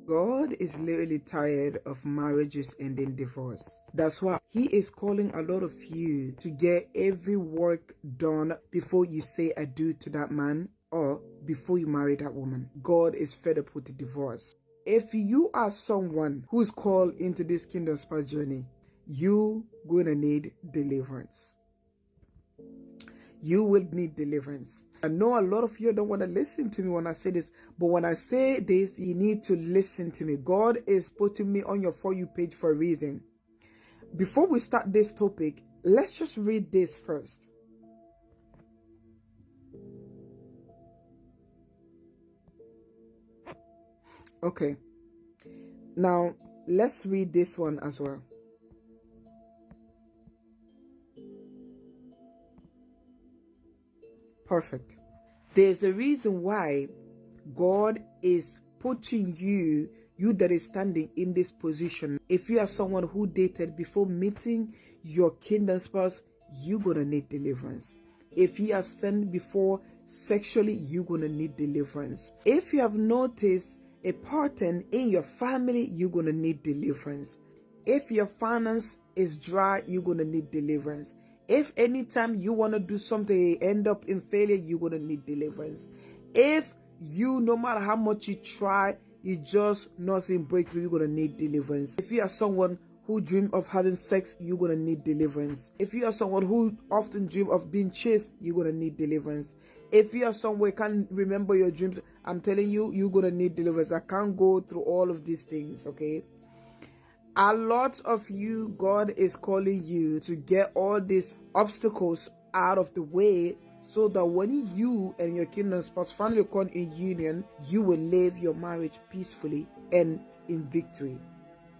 God is literally tired of marriages ending divorce. That's why He is calling a lot of you to get every work done before you say I do to that man or before you marry that woman. God is fed up with the divorce. If you are someone who's called into this kingdom spouse journey, you gonna need deliverance. You will need deliverance. I know a lot of you don't want to listen to me when I say this, but when I say this, you need to listen to me. God is putting me on your For You page for a reason. Before we start this topic, let's just read this first. Okay. Now, let's read this one as well. Perfect. There's a reason why God is putting you that is standing in this position. If you are someone who dated before meeting your kingdom spouse, you're gonna need deliverance. If you are sinned before sexually, you're gonna need deliverance. If you have noticed a pattern in your family, you're gonna need deliverance. If your finance is dry, you're gonna need deliverance. If anytime you want to do something, you end up in failure, you're gonna need deliverance. If you, no matter how much you try, you just not seeing breakthrough, you're gonna need deliverance. If you are someone who dream of having sex, you're gonna need deliverance. If you are someone who often dream of being chased, you're gonna need deliverance. If you are someone who can't remember your dreams, I'm telling you, you're gonna need deliverance. I can't go through all of these things, okay? A lot of you, God is calling you to get all these obstacles out of the way so that when you and your kingdom spouse finally come in union, you will live your marriage peacefully and in victory.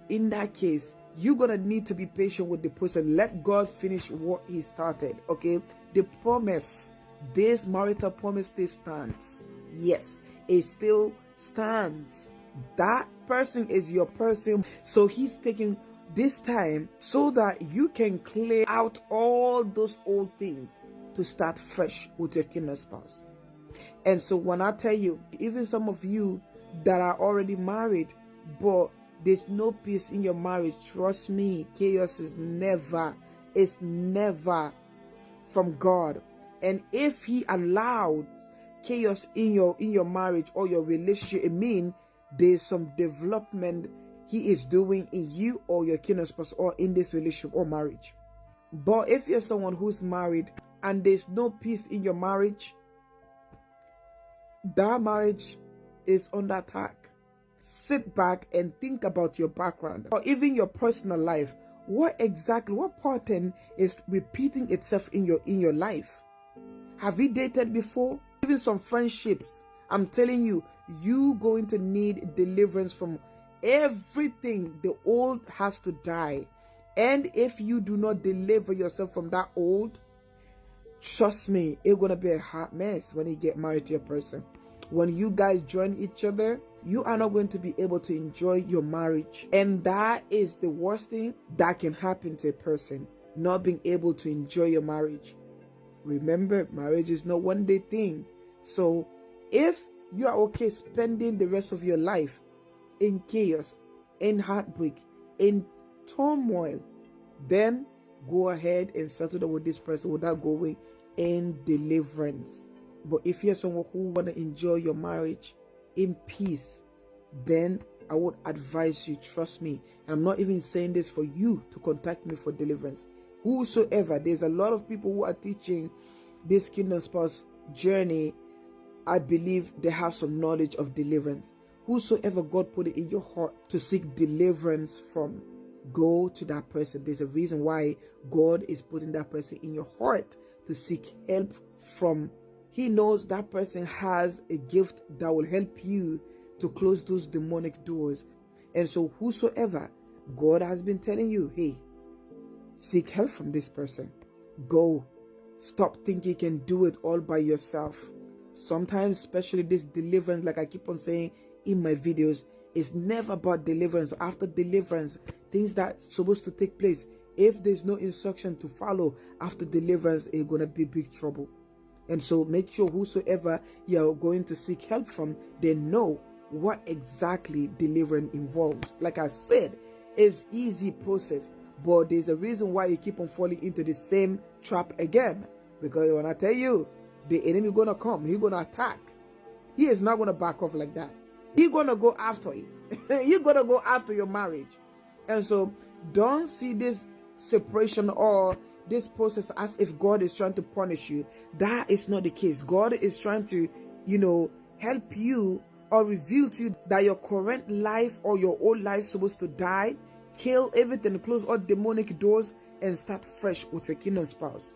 In that case, you're gonna need to be patient with the person. Let God finish what He started, okay? The promise, this marital promise still stands. Yes, it still stands. That person is your person. So He's taking this time so that you can clear out all those old things to start fresh with your kingdom spouse. And so when I tell you, even some of you that are already married, but there's no peace in your marriage, trust me, chaos is never from God. And if He allowed chaos in your marriage or your relationship, it means there's some development He is doing in you or your kingdom spouse or in this relationship or marriage. But if you're someone who's married and there's no peace in your marriage, that marriage is under attack. Sit back and think about your background or even your personal life. What pattern is repeating itself in your life? Have you dated before? Even some friendships. I'm telling you, you going to need deliverance from everything. The old has to die. And if you do not deliver yourself from that old, trust me, it's going to be a hot mess when you get married to a person. When you guys join each other, you are not going to be able to enjoy your marriage. And that is the worst thing that can happen to a person, not being able to enjoy your marriage. Remember, marriage is not one day thing. So if you are okay spending the rest of your life in chaos, in heartbreak, in turmoil, then go ahead and settle down with this person without going in deliverance. But if you're someone who want to enjoy your marriage in peace, then I would advise you, trust me. I'm not even saying this for you to contact me for deliverance. Whosoever, there's a lot of people who are teaching this kingdom spouse journey. I believe they have some knowledge of deliverance. Whosoever God put it in your heart to seek deliverance from, go to that person. There's a reason why God is putting that person in your heart to seek help from. He knows that person has a gift that will help you to close those demonic doors. And so whosoever, God has been telling you, hey, seek help from this person. Go. Stop thinking you can do it all by yourself. Sometimes, especially this deliverance, like I keep on saying in my videos, is never about deliverance. After deliverance, things that's supposed to take place, if there's no instruction to follow after deliverance, it's gonna be big trouble. And so make sure whosoever you're going to seek help from, they know what exactly deliverance involves. Like I said, it's easy process, but there's a reason why you keep on falling into the same trap again. Because when I tell you, the enemy gonna come, he's gonna attack. He is not gonna back off like that. He's gonna go after it. You're gonna go after your marriage. And so don't see this separation or this process as if God is trying to punish you. That is not the case. God is trying to, help you or reveal to you that your current life or your old life is supposed to die, kill everything, close all demonic doors, and start fresh with your kingdom spouse.